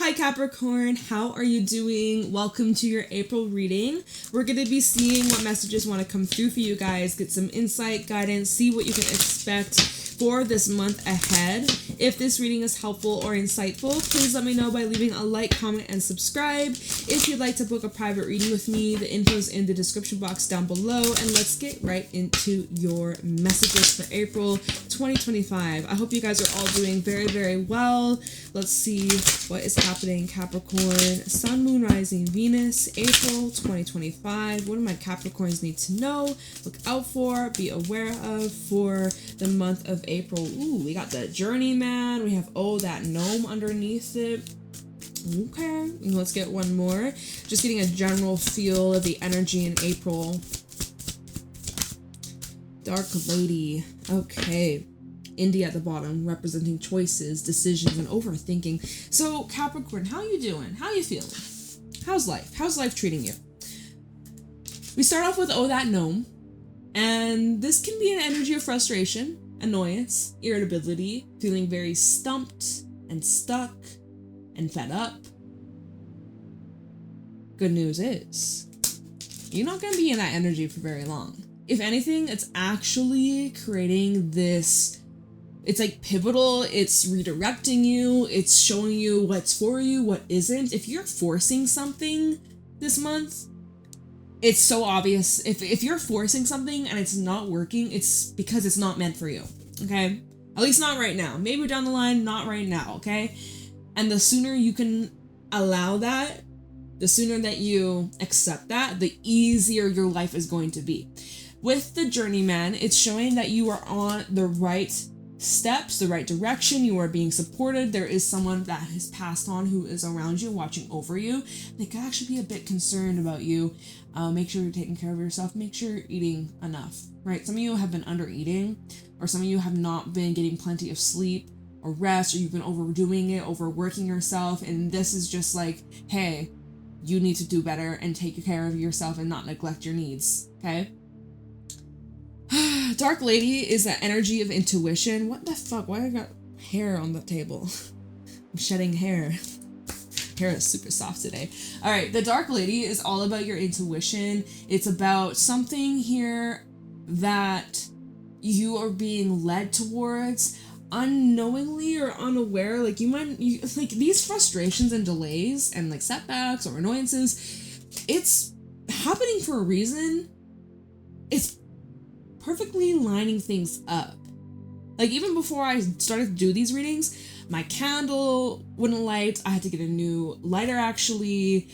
Hi Capricorn, how are you doing? Welcome to your April reading. We're going to be seeing what messages want to come through for you guys, get some insight, guidance, see what you can expect for this month ahead. If this reading is helpful or insightful, please let me know by leaving a like, comment, and subscribe. If you'd like to book a private reading with me, the info's in the description box down below, and let's get right into your messages for April 2025. I hope you guys are all doing very, very well. Let's see what is happening, Capricorn. Sun, Moon, Rising, Venus, April 2025. What do my Capricorns need to know, look out for, be aware of for the month of April? Ooh, we got the Journeyman. We have, oh, that gnome underneath it. Okay, let's get one more. Just getting a general feel of the energy in April. Dark Lady. Okay. Indie at the bottom, representing choices, decisions, and overthinking. So, Capricorn, how you doing? How you feeling? How's life? How's life treating you? We start off with, oh, that gnome. And this can be an energy of frustration, annoyance, irritability, feeling very stumped and stuck and fed up. Good news is, you're not going to be in that energy for very long. If anything, it's actually creating this, it's like pivotal, it's redirecting you, it's showing you what's for you, what isn't. If you're forcing something this month, it's so obvious. If you're forcing something and it's not working, it's because it's not meant for you, okay? At least not right now. Maybe down the line, not right now, okay? And the sooner you can allow that, the sooner that you accept that, the easier your life is going to be. With the Journeyman, it's showing that you are on the right steps, the right direction. You are being supported. There is someone that has passed on who is around you, watching over you. They could actually be a bit concerned about you. Make sure you're taking care of yourself. Make sure you're eating enough, right? Some of you have been under eating, or some of you have not been getting plenty of sleep or rest, or you've been overdoing it, overworking yourself. And this is just like, hey, you need to do better and take care of yourself and not neglect your needs, okay? Dark Lady is that energy of intuition. What the fuck? Why I got hair on the table? I'm shedding hair. Hair is super soft today. All right, the Dark Lady is all about your intuition. It's about something here that you are being led towards unknowingly or unaware. Like like these frustrations and delays and like setbacks or annoyances, it's happening for a reason. It's perfectly lining things up. Like even before I started to do these readings, my candle wouldn't light. I had to get a new lighter actually.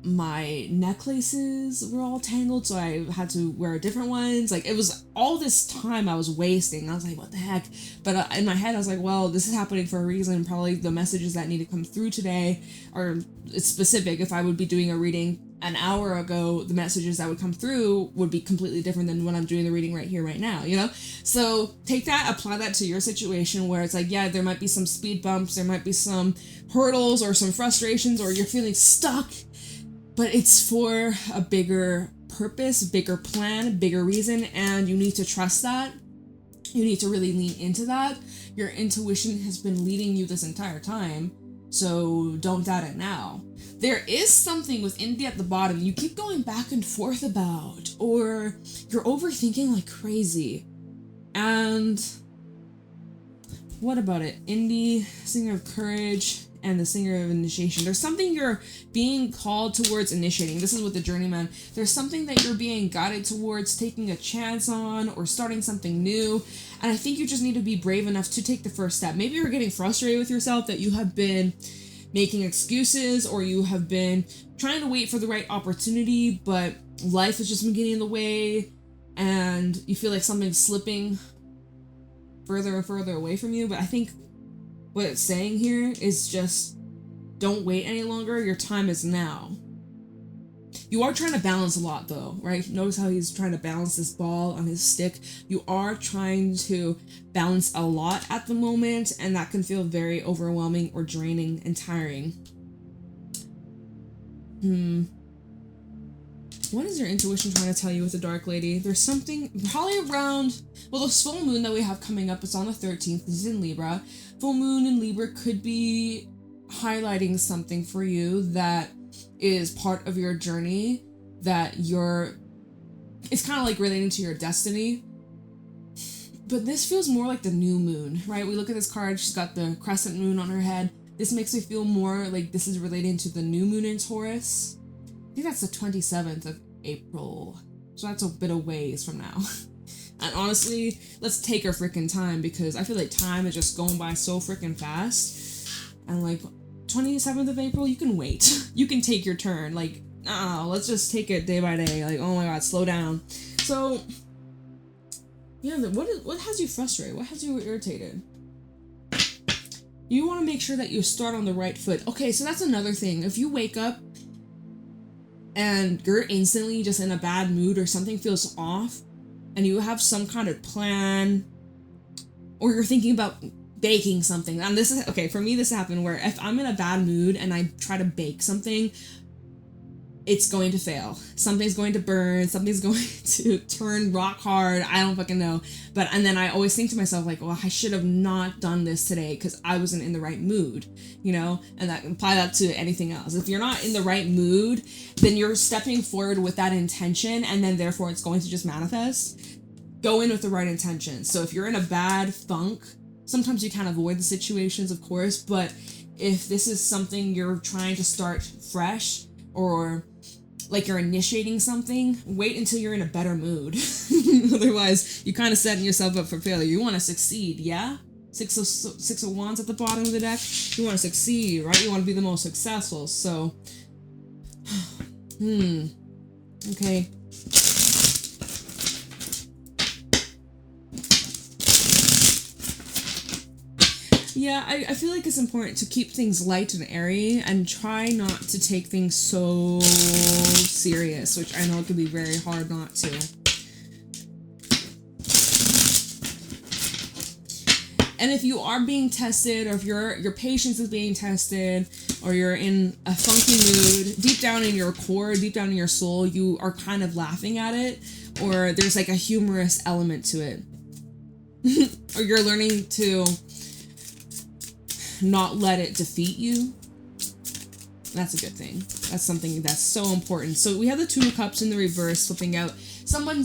My necklaces were all tangled, so I had to wear different ones. Like it was all this time I was wasting. I was like, what the heck? But in my head, I was like, well, this is happening for a reason. Probably the messages that need to come through today are specific. If I would be doing a reading an hour ago, the messages that would come through would be completely different than when I'm doing the reading right here, right now, you know? So take that, apply that to your situation where it's like, yeah, there might be some speed bumps, there might be some hurdles or some frustrations, or you're feeling stuck, but it's for a bigger purpose, bigger plan, bigger reason, and you need to trust that. You need to really lean into that. Your intuition has been leading you this entire time, so don't doubt it now. There is something with Indie at the bottom you keep going back and forth about, or you're overthinking like crazy. And what about it? Indie, Singer of Courage, and the Singer of Initiation. There's something you're being called towards initiating. This is with the Journeyman. There's something that you're being guided towards taking a chance on or starting something new. And I think you just need to be brave enough to take the first step. Maybe you're getting frustrated with yourself that you have been making excuses, or you have been trying to wait for the right opportunity, but life has just been getting in the way and you feel like something's slipping further and further away from you. But I think what it's saying here is just don't wait any longer. Your time is now. You are trying to balance a lot though, right? Notice how he's trying to balance this ball on his stick. You are trying to balance a lot at the moment, and that can feel very overwhelming or draining and tiring. What is your intuition trying to tell you with the Dark Lady? There's something probably around, well, this full moon that we have coming up, it's on the 13th. This is in Libra. Full moon in Libra could be highlighting something for you that is part of your journey, that it's kind of like relating to your destiny. But this feels more like the new moon, right? We look at this card, she's got the crescent moon on her head. This makes me feel more like this is relating to the new moon in Taurus. I think that's the 27th of April. So that's a bit of ways from now. And honestly, let's take our freaking time, because I feel like time is just going by so freaking fast. And like 27th of April, you can wait. You can take your turn. Like, let's just take it day by day. Like, oh my god, slow down. So, yeah, what has you frustrated? What has you irritated? You want to make sure that you start on the right foot. Okay, so that's another thing. If you wake up and you're instantly just in a bad mood or something feels off, and you have some kind of plan, or you're thinking about baking something. And this is, okay, for me this happened where if I'm in a bad mood and I try to bake something, it's going to fail. Something's going to burn, something's going to turn rock hard, I don't fucking know. And then I always think to myself like, well, I should have not done this today because I wasn't in the right mood, you know? And that apply that to anything else. If you're not in the right mood, then you're stepping forward with that intention, and then therefore it's going to just manifest. Go in with the right intention. So if you're in a bad funk, sometimes you can't avoid the situations, of course, but if this is something you're trying to start fresh, or like you're initiating something, wait until you're in a better mood. Otherwise, you're kind of setting yourself up for failure. You want to succeed, yeah? Six of Wands at the bottom of the deck. You want to succeed, right? You want to be the most successful. So, okay. Yeah, I feel like it's important to keep things light and airy and try not to take things so serious, which I know it can be very hard not to. And if you are being tested, or if your patience is being tested, or you're in a funky mood, deep down in your core, deep down in your soul, you are kind of laughing at it, or there's like a humorous element to it. Or you're learning to not let it defeat you. That's a good thing. That's something that's so important. So we have the Two of Cups in the reverse, flipping out. Someone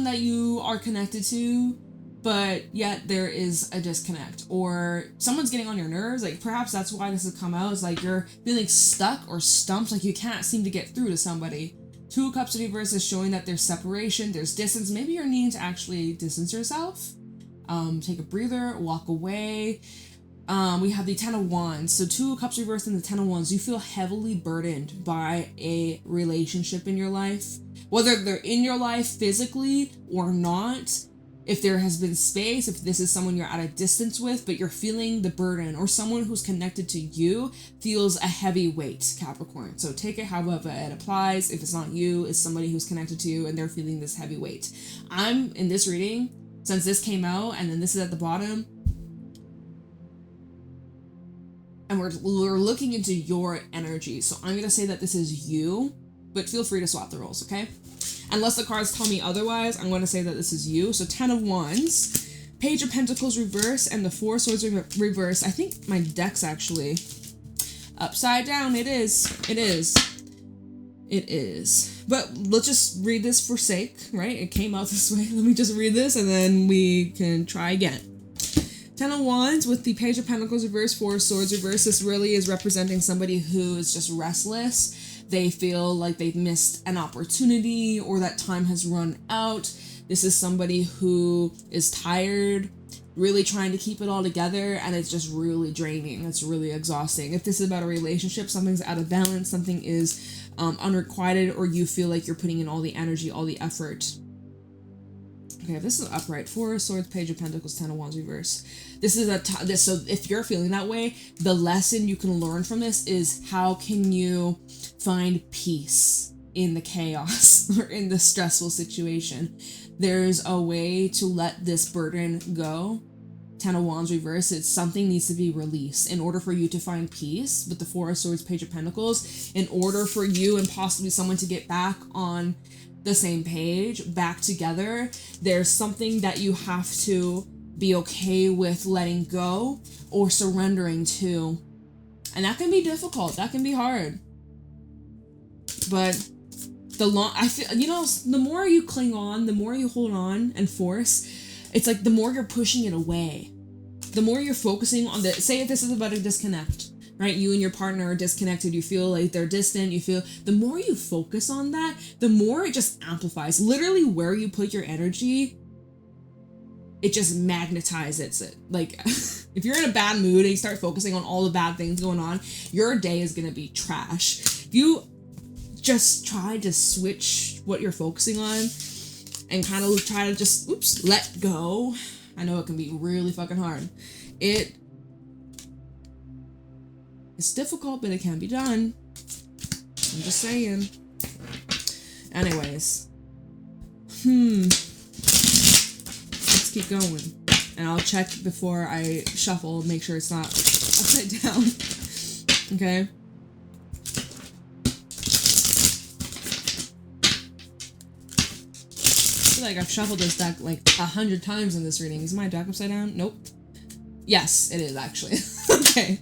that you are connected to, but yet there is a disconnect, or someone's getting on your nerves. Like perhaps that's why this has come out. It's like you're feeling stuck or stumped, like you can't seem to get through to somebody. Two of Cups in reverse is showing that there's separation, there's distance. Maybe you're needing to actually distance yourself. Take a breather, walk away. We have the Ten of Wands. So Two of Cups reversed and the Ten of Wands. You feel heavily burdened by a relationship in your life. Whether they're in your life physically or not, if there has been space, if this is someone you're at a distance with, but you're feeling the burden, or someone who's connected to you feels a heavy weight, Capricorn. So take it however it applies. If it's not you, it's somebody who's connected to you and they're feeling this heavy weight. I'm in this reading, since this came out and then this is at the bottom, and we're looking into your energy. So I'm going to say that this is you, but feel free to swap the roles, okay? Unless the cards tell me otherwise, I'm going to say that this is you. So 10 of Wands, Page of Pentacles reverse, and the Four of Swords reverse. I think my deck's actually upside down. It is. But let's just read this for sake, right? It came out this way. Let me just read this and then we can try again. Ten of Wands with the Page of Pentacles reverse, Four of Swords reverse. This really is representing somebody who is just restless. They feel like they've missed an opportunity, or that time has run out. This is somebody who is tired, really trying to keep it all together, and it's just really draining. It's really exhausting. If this is about a relationship, something's out of balance, something is unrequited, or you feel like you're putting in all the energy, all the effort. Okay, this is upright. Four of Swords, Page of Pentacles, Ten of Wands reverse. This is so if you're feeling that way, the lesson you can learn from this is how can you find peace in the chaos or in the stressful situation. There's a way to let this burden go, Ten of Wands reverse, it's something needs to be released in order for you to find peace with the Four of Swords, Page of Pentacles, in order for you and possibly someone to get back on the same page, back together. There's something that you have to be okay with letting go or surrendering to. And that can be difficult. That can be hard. But I feel, you know, the more you cling on, the more you hold on and force, it's like the more you're pushing it away. The more you're focusing on the, say if this is about a disconnect, right? You and your partner are disconnected. You feel like they're distant. You feel, the more you focus on that, the more it just amplifies. Literally where you put your energy, it just magnetizes it. Like if you're in a bad mood and you start focusing on all the bad things going on, your day is going to be trash. If you just try to switch what you're focusing on and kind of try to just, let go. I know it can be really fucking hard. It's difficult, but it can be done. I'm just saying. Anyways. Let's keep going. And I'll check before I shuffle, make sure it's not upside down. Okay? I feel like I've shuffled this deck like 100 times in this reading. Is my deck upside down? Nope. Yes, it is actually. Okay.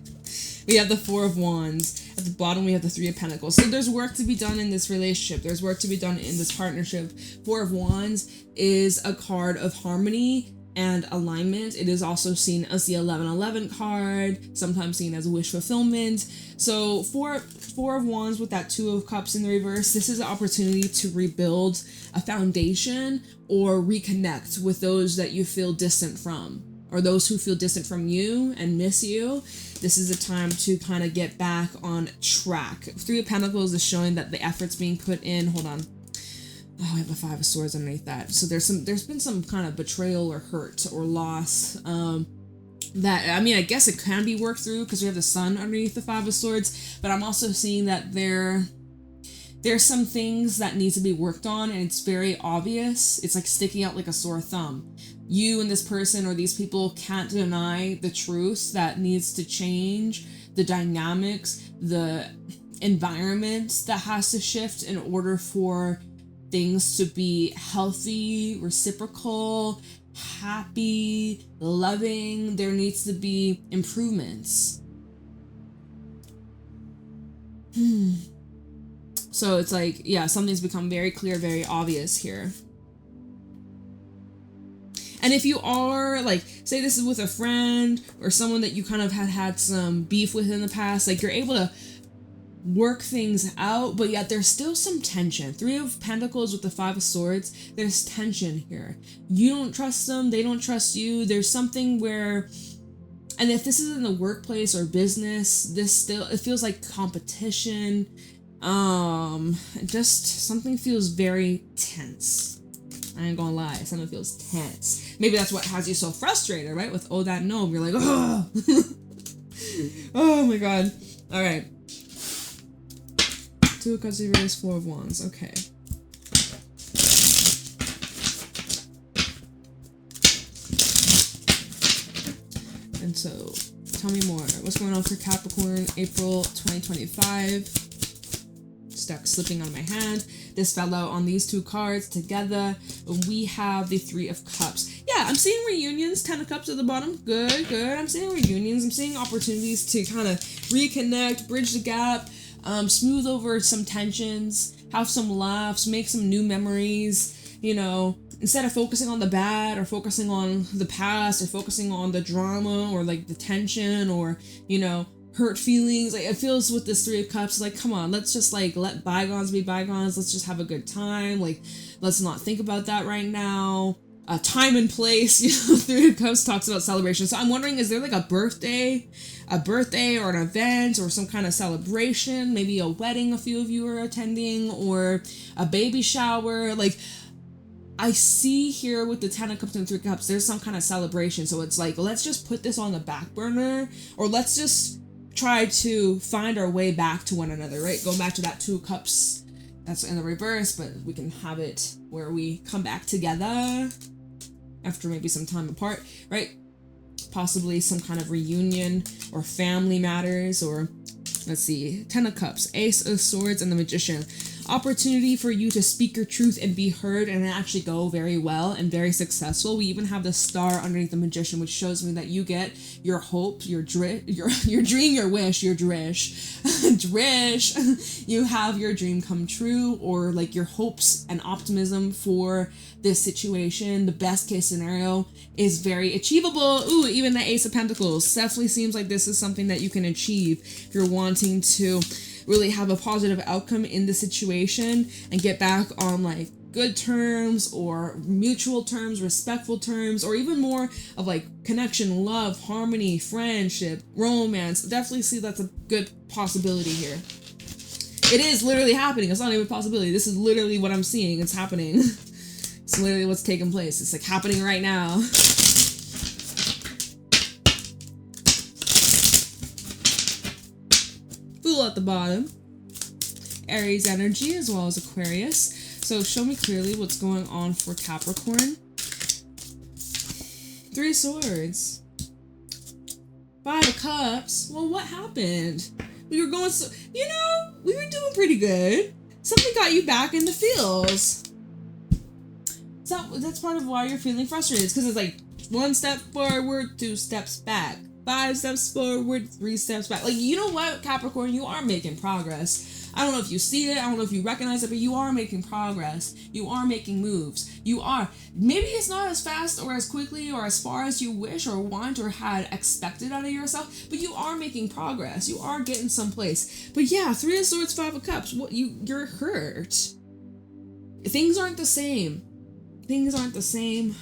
We have the Four of Wands. At the bottom, we have the Three of Pentacles. So there's work to be done in this relationship. There's work to be done in this partnership. Four of Wands is a card of harmony and alignment. It is also seen as the 1111 card, sometimes seen as a wish fulfillment. So Four of Wands with that Two of Cups in the reverse, this is an opportunity to rebuild a foundation or reconnect with those that you feel distant from, or those who feel distant from you and miss you. This is a time to kind of get back on track. Three of Pentacles is showing that the effort's being put in. Hold on. Oh, I have the Five of Swords underneath that. So there's been some kind of betrayal or hurt or loss. That, I mean, I guess it can be worked through because we have the Sun underneath the Five of Swords, but I'm also seeing that there's some things that need to be worked on, and it's very obvious. It's like sticking out like a sore thumb. You and this person or these people can't deny the truth that needs to change, the dynamics, the environment that has to shift in order for things to be healthy, reciprocal, happy, loving. There needs to be improvements. So it's like, yeah, something's become very clear, very obvious here. And if you are, like, say this is with a friend or someone that you kind of had some beef with in the past, like, you're able to work things out, but yet there's still some tension. Three of Pentacles with the Five of Swords, there's tension here. You don't trust them, they don't trust you. There's something where, and if this is in the workplace or business, it feels like competition. Just something feels very tense. I ain't gonna lie, something feels tense. Maybe that's what has you so frustrated, right? With that no, you're like, oh, oh my god. All right. Two of Cups reverse, Four of Wands. Okay. And so, tell me more. What's going on for Capricorn, April 2025? Stuck slipping on my hand. This fell out on these two cards together. We have the Three of Cups. Yeah, I'm seeing reunions. 10 of Cups at the bottom. Good, good. I'm seeing reunions. I'm seeing opportunities to kind of reconnect, bridge the gap, smooth over some tensions, have some laughs, make some new memories, you know, instead of focusing on the bad or focusing on the past or focusing on the drama or like the tension or, you know, hurt feelings. Like, it feels with this Three of Cups, like, come on, let's just like let bygones be bygones. Let's just have a good time. Like, let's not think about that right now. Time and place, you know, Three of Cups talks about celebration. So I'm wondering, is there like a birthday or an event or some kind of celebration, maybe a wedding a few of you are attending, or a baby shower? Like, I see here with the 10 of Cups and 3 of Cups, there's some kind of celebration. So it's like, let's just put this on the back burner, or let's just try to find our way back to one another, right? Going back to that 2 of Cups, that's in the reverse, but we can have it where we come back together after maybe some time apart, right? possibly some kind of reunion or family matters, or let's see, Ten of Cups, Ace of Swords, and the Magician. Opportunity for you to speak your truth and be heard and actually go very well and very successful. We even have the star underneath the Magician, which shows me that you get your hope, your dream, your wish, your drish, drish. You have your dream come true, or like your hopes and optimism for this situation. The best case scenario is very achievable. Ooh, even the Ace of Pentacles definitely seems like this is something that you can achieve if you're wanting to really have a positive outcome in the situation and get back on like good terms or mutual terms, respectful terms, or even more of like connection, love, harmony, friendship, romance. Definitely see that's a good possibility here. It is literally happening. It's not even a possibility. This is literally what I'm seeing. It's happening. It's literally what's taking place. It's like happening right now. Fool at the bottom. Aries energy as well as Aquarius. So show me clearly what's going on for Capricorn. Three of Swords. Five of Cups. Well, what happened? We were going so, we were doing pretty good. Something got you back in the feels. So that's part of why you're feeling frustrated. It's because it's like 1 step forward, 2 steps back. 5 steps forward, 3 steps back. Like, you know what, Capricorn? You are making progress. I don't know if you see it. I don't know if you recognize it, but you are making progress. You are making moves. You are. Maybe it's not as fast or as quickly or as far as you wish or want or had expected out of yourself, but you are making progress. You are getting someplace. But yeah, 3 of Swords, 5 of Cups. What you're hurt. Things aren't the same. Things aren't the same.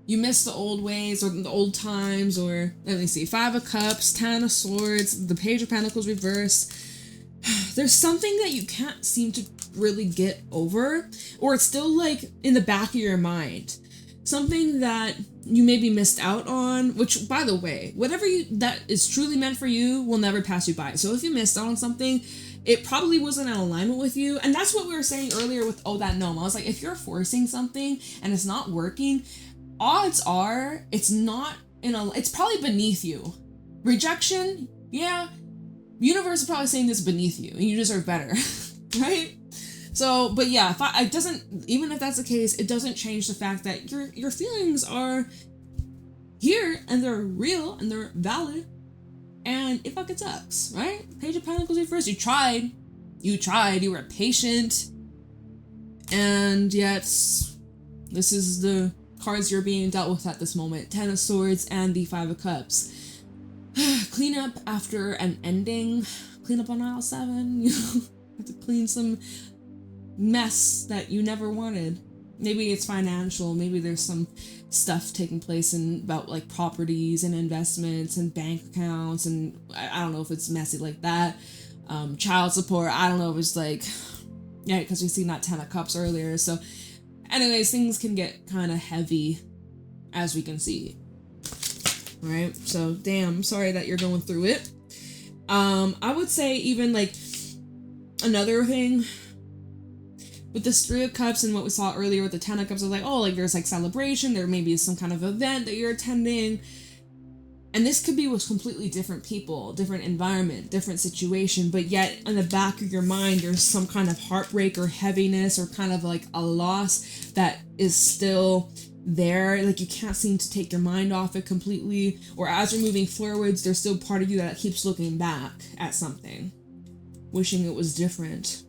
You miss the old ways or the old times, or let me see, 5 of Cups, 10 of Swords, the Page of Pentacles reverse. There's something that you can't seem to really get over, or it's still like in the back of your mind. Something that you maybe missed out on, which, by the way, whatever that is truly meant for you will never pass you by. So if you missed out on something, it probably wasn't in alignment with you. And that's what we were saying earlier with, oh, that gnome. I was like, if you're forcing something and it's not working, odds are it's probably beneath you. Rejection, yeah. Universe is probably saying this beneath you and you deserve better, right? So, but yeah, even if that's the case, it doesn't change the fact that your feelings are here and they're real and they're valid. And it fucking sucks, right? Page of Pentacles reverse. You tried, you were patient, and yet this is the cards you're being dealt with at this moment. 10 of Swords and the 5 of Cups. Clean up after an ending. Clean up on aisle 7. Have to clean some mess that you never wanted. Maybe it's financial. Maybe there's some stuff taking place about like properties and investments and bank accounts, and I don't know if it's messy like that. Child support. I don't know if it's like, yeah, because we seen that 10 of Cups earlier. So anyways, things can get kind of heavy, as we can see. All right. So damn, sorry that you're going through it. I would say even like another thing with this 3 of Cups and what we saw earlier with the 10 of Cups, I was like, oh, like there's like celebration, there may be some kind of event that you're attending. And this could be with completely different people, different environment, different situation, but yet in the back of your mind, there's some kind of heartbreak or heaviness or kind of like a loss that is still there. Like you can't seem to take your mind off it completely. Or as you're moving forwards, there's still part of you that keeps looking back at something, wishing it was different.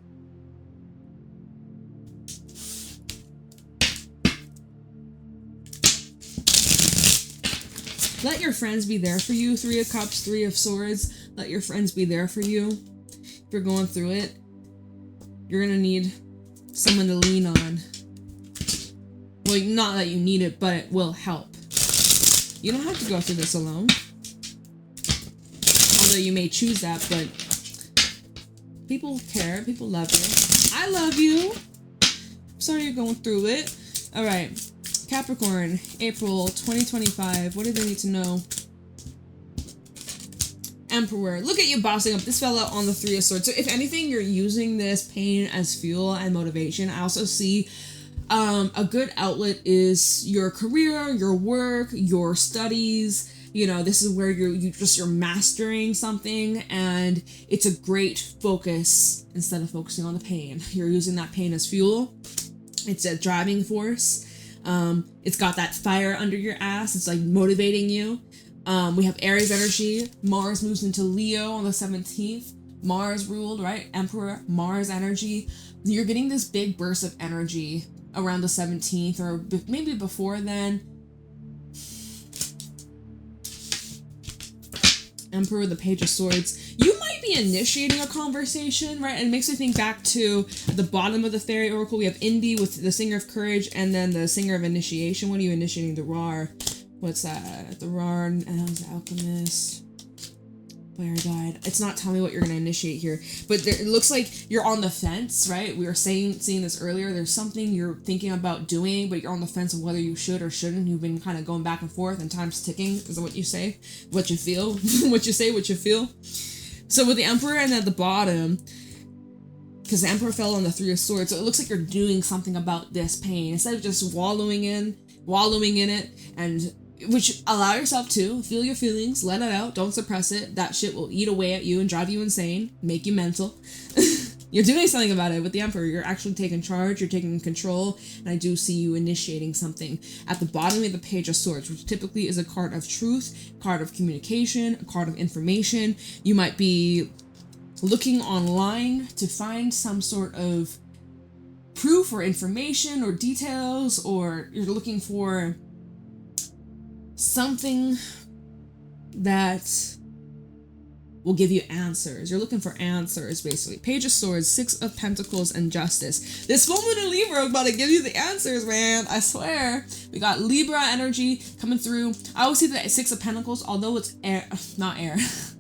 Let your friends be there for you. 3 of Cups, 3 of Swords. Let your friends be there for you. If you're going through it, you're going to need someone to lean on. Well, not that you need it, but it will help. You don't have to go through this alone. Although you may choose that, but people care. People love you. I love you. Sorry you're going through it. All right. Capricorn, April 2025. What do they need to know? Emperor. Look at you bossing up. This fell out on the 3 of Swords. So if anything, you're using this pain as fuel and motivation. I also see A good outlet is your career, your work, your studies. You know, this is where you're mastering something, and it's a great focus instead of focusing on the pain. You're using that pain as fuel. It's a driving force. It's got that fire under your ass. It's like motivating you. We have Aries energy. Mars moves into Leo on the 17th. Mars ruled, right? Emperor, Mars energy. You're getting this big burst of energy around the 17th, or maybe before then. Emperor, the Page of Swords. You might be initiating a conversation, right? And it makes me think back to at the bottom of the Fairy Oracle. We have Indy with the Singer of Courage, and then the Singer of Initiation. What are you initiating? The Rar. What's that? The Rar and the Alchemist. Fire Guide. It's not telling me what you're going to initiate here, but it looks like you're on the fence, right? We were seeing this earlier. There's something you're thinking about doing, but you're on the fence of whether you should or shouldn't. You've been kind of going back and forth, and time's ticking. Is that what you say? What you feel? What you say? What you feel? So with the Emperor and at the bottom, because the Emperor fell on the Three of Swords, so it looks like you're doing something about this pain instead of just wallowing in it, and which allow yourself to feel your feelings, let it out, don't suppress it. That shit will eat away at you and drive you insane, make you mental. You're doing something about it with the Emperor. You're actually taking charge, you're taking control, and I do see you initiating something. At the bottom of the Page of Swords, which typically is a card of truth, card of communication, a card of information. You might be looking online to find some sort of proof or information or details, or you're looking for something that will give you answers. You're looking for answers, basically. Page of Swords, Six of Pentacles, and Justice. This full moon in Libra is about to give you the answers, man. I swear. We got Libra energy coming through. I always see the Six of Pentacles, although it's air, not air.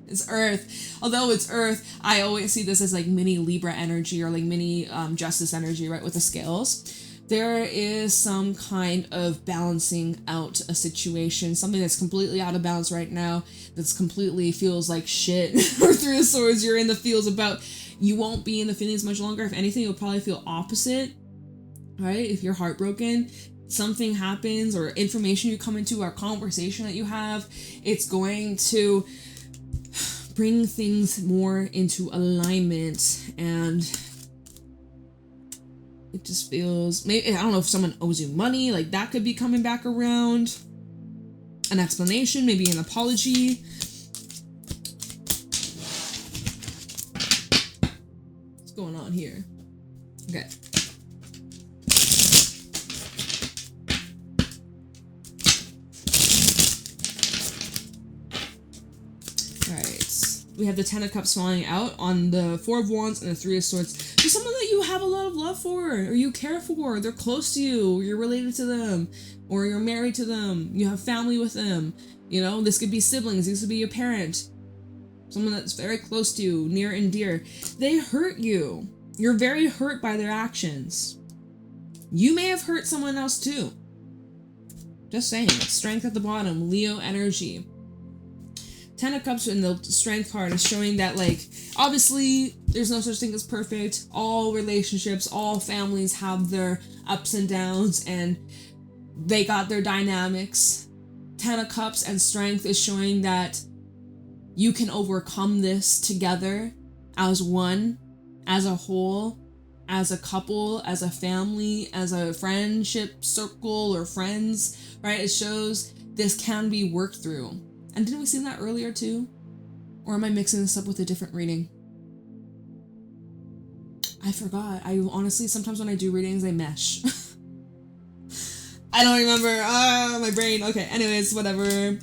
It's Earth. Although it's Earth, I always see this as like mini Libra energy or like mini Justice energy, right, with the scales. There is some kind of balancing out a situation, something that's completely out of balance right now, that's completely feels like shit. Or Three of Swords, you're in the feels about, you won't be in the feelings much longer. If anything, you'll probably feel opposite, right? If you're heartbroken, something happens, or information you come into, or conversation that you have, it's going to bring things more into alignment, and it just feels, maybe, I don't know if someone owes you money, like that could be coming back around. An explanation, maybe an apology. What's going on here? Okay. We have the Ten of Cups falling out on the Four of Wands and the Three of Swords. There's someone that you have a lot of love for, or you care for, they're close to you, you're related to them, or you're married to them, you have family with them. You know, this could be siblings, this could be your parent, someone that's very close to you, near and dear. They hurt you. You're very hurt by their actions. You may have hurt someone else too. Just saying. Strength at the bottom, Leo energy. Ten of Cups in the Strength card is showing that, like, obviously there's no such thing as perfect. All relationships, all families have their ups and downs, and they got their dynamics. Ten of Cups and Strength is showing that you can overcome this together as one, as a whole, as a couple, as a family, as a friendship circle or friends, right? It shows this can be worked through. And didn't we see that earlier too? Or am I mixing this up with a different reading? I forgot. I honestly, sometimes when I do readings, they mesh. I don't remember. My brain. Okay, anyways, whatever.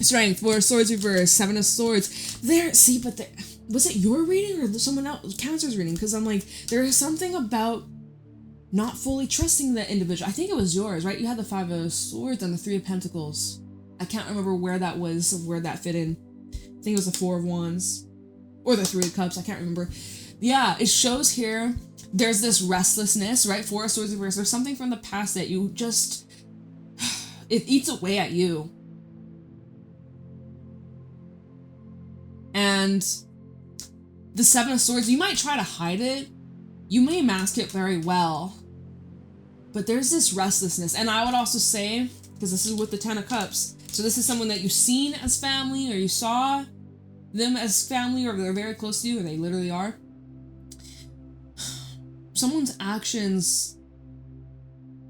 Strength, Four of Swords reverse, Seven of Swords. There, see, but there, was it your reading or someone else, Cancer's reading? Because I'm like, there is something about not fully trusting the individual. I think it was yours, right? You had the Five of Swords and the Three of Pentacles. I can't remember where that was, where that fit in. I think it was the Four of Wands. Or the Three of Cups, I can't remember. Yeah, it shows here, there's this restlessness, right? Four of Swords reverse. There's something from the past that you just, it eats away at you. And the Seven of Swords, you might try to hide it. You may mask it very well. But there's this restlessness. And I would also say, because this is with the Ten of Cups, so this is someone that you've seen as family, or you saw them as family, or they're very close to you, or they literally are. Someone's actions,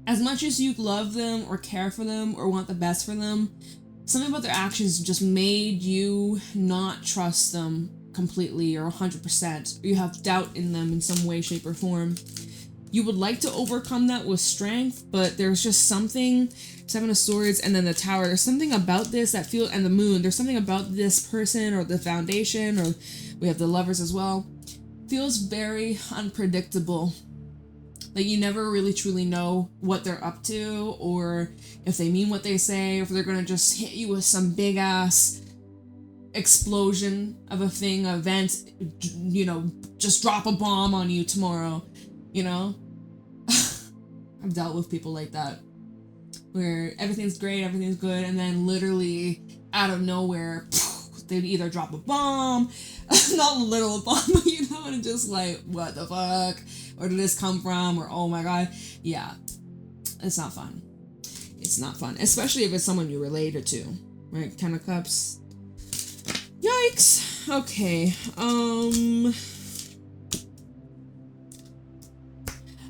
as much as you love them or care for them or want the best for them, something about their actions just made you not trust them completely or 100%, or you have doubt in them in some way, shape, or form. You would like to overcome that with strength, but there's just something, Seven of Swords and then the Tower, there's something about this that feels, and the Moon, there's something about this person or the Foundation, or we have the Lovers as well, feels very unpredictable. Like you never really truly know what they're up to, or if they mean what they say, or if they're gonna just hit you with some big ass explosion of a thing, event, you know, just drop a bomb on you tomorrow, you know? I've dealt with people like that, where everything's great, everything's good, and then literally out of nowhere, they'd either drop a bomb, not a literal bomb, you know, and just like, what the fuck? Where did this come from? Or, oh my god. Yeah. It's not fun. It's not fun. Especially if it's someone you related to. Right? Ten of Cups. Yikes. Okay.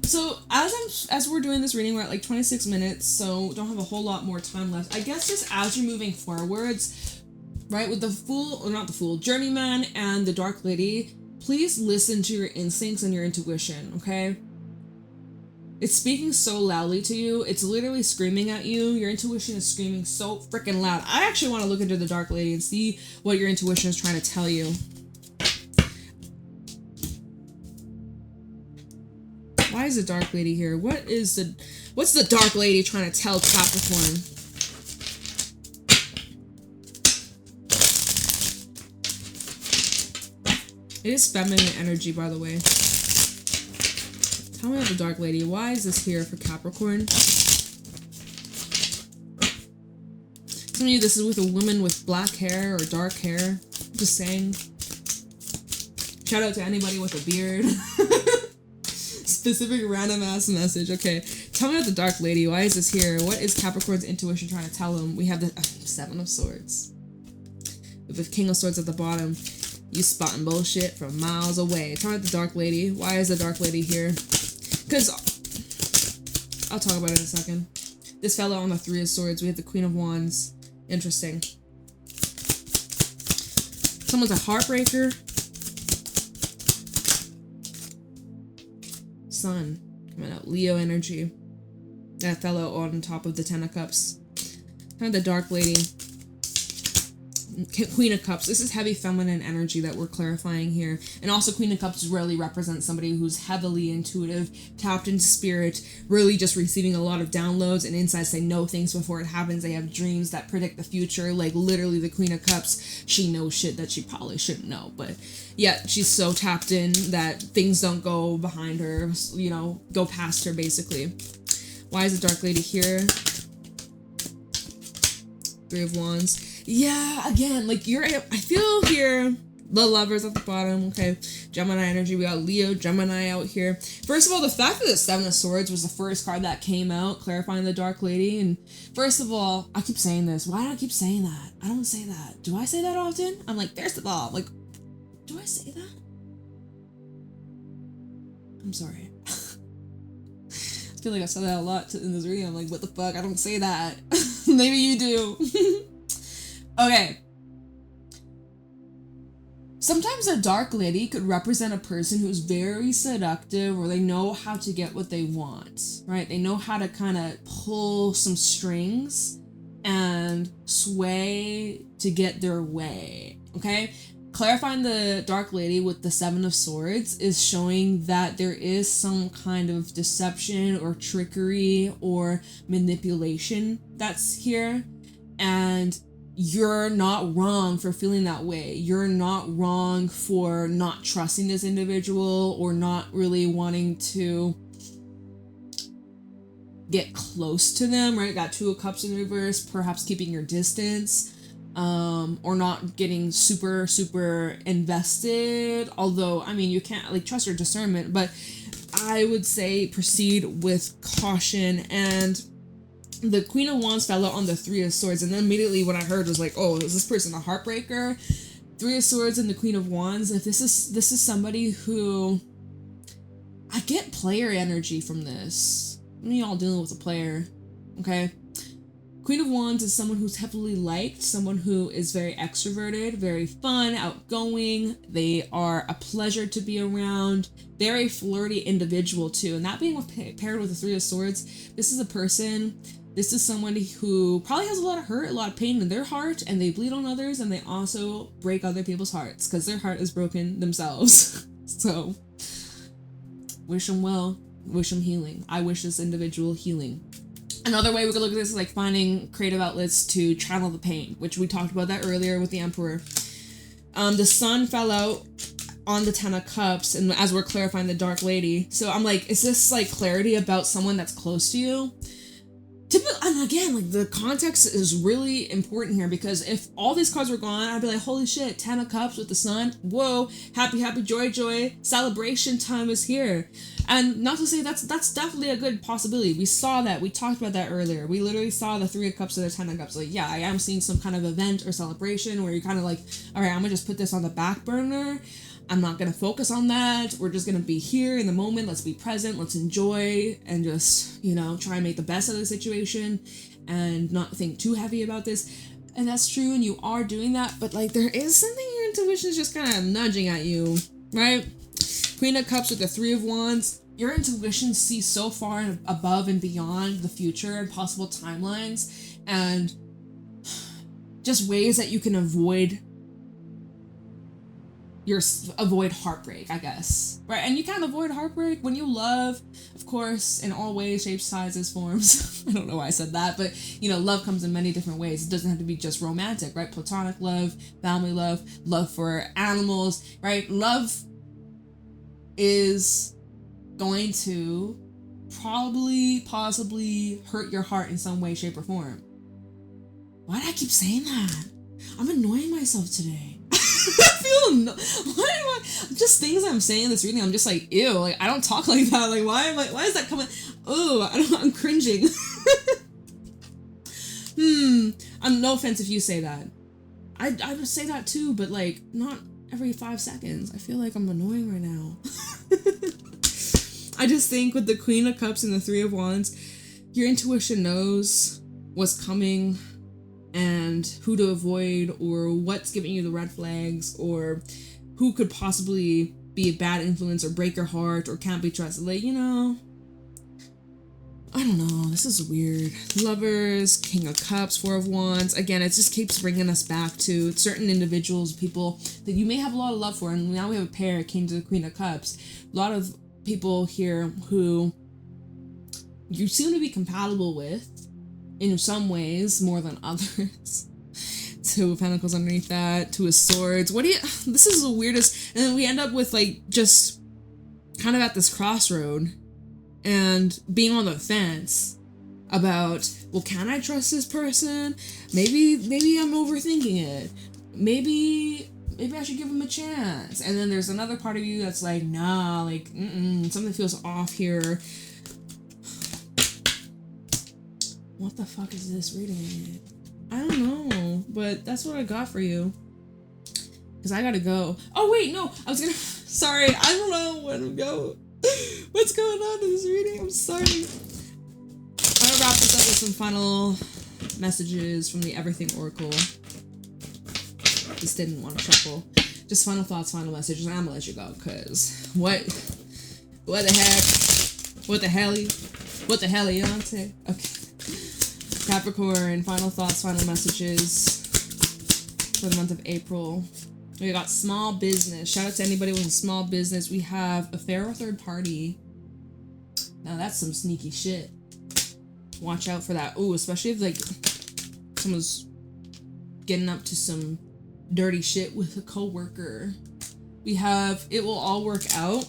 So as we're doing this reading, we're at like 26 minutes, so don't have a whole lot more time left. I guess just as you're moving forwards, right, with the Fool, or not the Fool, Journeyman and the Dark Lady, please listen to your instincts and your intuition, okay? It's speaking so loudly to you. It's literally screaming at you. Your intuition is screaming so freaking loud. I actually want to look into the Dark Lady and see what your intuition is trying to tell you. Why is the Dark Lady here? What's the Dark Lady trying to tell Capricorn? It is feminine energy, by the way. Tell me about the Dark Lady. Why is this here for Capricorn? Some of you, this is with a woman with black hair or dark hair. Just saying. Shout out to anybody with a beard. Specific random ass message. Okay. Tell me about the Dark Lady. Why is this here? What is Capricorn's intuition trying to tell him? We have the Seven of Swords. With the King of Swords at the bottom. You spotting bullshit from miles away. Tell me about the Dark Lady. Why is the Dark Lady here? Because I'll talk about it in a second. This fellow on the Three of Swords. We have the Queen of Wands. Interesting. Someone's a heartbreaker. Sun coming out. Leo energy. That fellow on top of the Ten of Cups. Tell me the Dark Lady. Queen of Cups. This is heavy feminine energy that we're clarifying here. And also Queen of Cups really represents somebody who's heavily intuitive, tapped into spirit, really just receiving a lot of downloads and insights. They know things before it happens. They have dreams that predict the future. Like literally the Queen of Cups, she knows shit that she probably shouldn't know. But yeah, she's so tapped in that things don't go behind her, you know, go past her basically. Why is the Dark Lady here? Three of Wands. Yeah, again, like I feel here, the Lovers at the bottom, okay, Gemini energy, we got Leo, Gemini out here. First of all, the fact that the Seven of Swords was the first card that came out, clarifying the Dark Lady, and first of all, I keep saying this, why do I keep saying that? I don't say that. Do I say that often? I'm like, first of all, like, do I say that? I'm sorry. I feel like I said that a lot in this reading. I'm like, what the fuck? I don't say that. Maybe you do. Okay. Sometimes a Dark Lady could represent a person who's very seductive, or they know how to get what they want, right? They know how to kind of pull some strings and sway to get their way, okay? Clarifying the Dark Lady with the Seven of Swords is showing that there is some kind of deception or trickery or manipulation that's here, and you're not wrong for feeling that way. You're not wrong for not trusting this individual or not really wanting to get close to them, right? Got Two of Cups in reverse, perhaps keeping your distance, or not getting super invested. Although, I mean, you can't like trust your discernment, but I would say proceed with caution. And the Queen of Wands fell out on the Three of Swords, and then immediately what I heard was like, oh, is this person a heartbreaker? Three of Swords and the Queen of Wands. If this is somebody who, I get player energy from this. When y'all dealing with a player, okay? Queen of Wands is someone who's heavily liked, someone who is very extroverted, very fun, outgoing. They are a pleasure to be around. They're a flirty individual too. And that being paired with the Three of Swords, this is a person, this is somebody who probably has a lot of hurt, a lot of pain in their heart, and they bleed on others, and they also break other people's hearts because their heart is broken themselves. So, wish them well, wish them healing. I wish this individual healing. Another way we could look at this is like finding creative outlets to channel the pain, which we talked about that earlier with the Emperor. The Sun fell out on the Ten of Cups, and as we're clarifying the Dark Lady. So I'm like, is this like clarity about someone that's close to you? And again, like the context is really important here, because if all these cards were gone, I'd be like, holy shit, Ten of Cups with the Sun. Whoa, happy, happy, joy, joy. Celebration time is here. And not to say that's definitely a good possibility. We saw that. We talked about that earlier. We literally saw the Three of Cups and the Ten of Cups. Like, yeah, I am seeing some kind of event or celebration where you're kind of like, all right, I'm gonna just put this on the back burner. I'm not going to focus on that. We're just going to be here in the moment. Let's be present. Let's enjoy and just, try and make the best of the situation and not think too heavy about this. And that's true. And you are doing that. But like, there is something your intuition is just kind of nudging at you, right? Queen of Cups with the Three of Wands. Your intuition sees so far above and beyond the future and possible timelines and just ways that you can avoid heartbreak, I guess, right? And you can't avoid heartbreak when you love, of course, in all ways, shapes, sizes, forms. I don't know why I said that, but love comes in many different ways. It doesn't have to be just romantic, right? Platonic love, family love for animals, right? Love is going to possibly hurt your heart in some way, shape, or form. Why do I keep saying that? I'm annoying myself today. I feel just things I'm saying in this reading, I'm just like, ew, like I don't talk like that. Like why is that coming? Oh, I'm cringing. I'm no offense if you say that. I would say that too, but like not every 5 seconds. I feel like I'm annoying right now. I just think with the Queen of Cups and the Three of Wands, your intuition knows what's coming and who to avoid or what's giving you the red flags or who could possibly be a bad influence or break your heart or can't be trusted. Like, I don't know. This is weird. Lovers, King of Cups, Four of Wands. Again, it just keeps bringing us back to certain individuals, people that you may have a lot of love for. And now we have a pair, King to the Queen of Cups. A lot of people here who you seem to be compatible with in some ways more than others. Two of Pentacles underneath that, Two of Swords. This is the weirdest. And then we end up with like just kind of at this crossroad and being on the fence about, well, can I trust this person? Maybe I'm overthinking it. Maybe I should give him a chance. And then there's another part of you that's like, nah, like, something feels off here. What the fuck is this reading? I don't know, but that's what I got for you. Because I gotta go. Oh, wait, no. Sorry, I don't know where to go. What's going on in this reading? I'm sorry. I'm gonna wrap this up with some final messages from the Everything Oracle. Just didn't want to shuffle. Just final thoughts, final messages. I'm gonna let you go, because what the heck? What the hell, you know what I'm saying? Okay. Capricorn, final thoughts, final messages for the month of April. We got small business. Shout out to anybody with a small business. We have affair or third party. Now that's some sneaky shit. Watch out for that. Ooh, especially if like someone's getting up to some dirty shit with a coworker. We have it will all work out.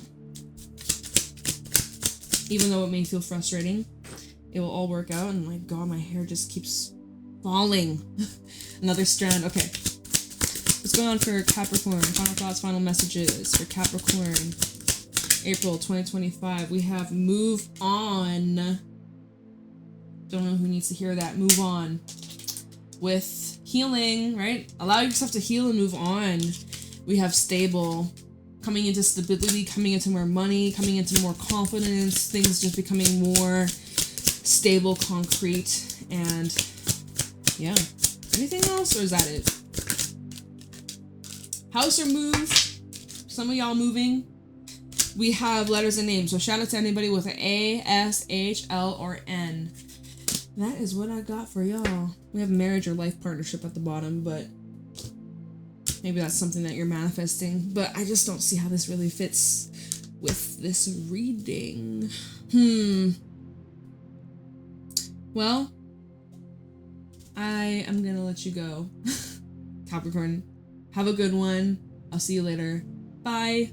Even though it may feel frustrating. It will all work out. And my god, my hair just keeps falling. Another strand. Okay. What's going on for Capricorn? Final thoughts, final messages for Capricorn. April 2025. We have move on. Don't know who needs to hear that. Move on. With healing, right? Allow yourself to heal and move on. We have stable. Coming into stability, coming into more money, coming into more confidence, things just becoming more stable, concrete, and yeah. Anything else, or is that it? House or move? Some of y'all moving. We have letters and names, so shout out to anybody with an A, S, H, L, or N. That is what I got for y'all. We have marriage or life partnership at the bottom, but maybe that's something that you're manifesting. But I just don't see how this really fits with this reading. Well, I am gonna let you go. Capricorn, have a good one. I'll see you later. Bye.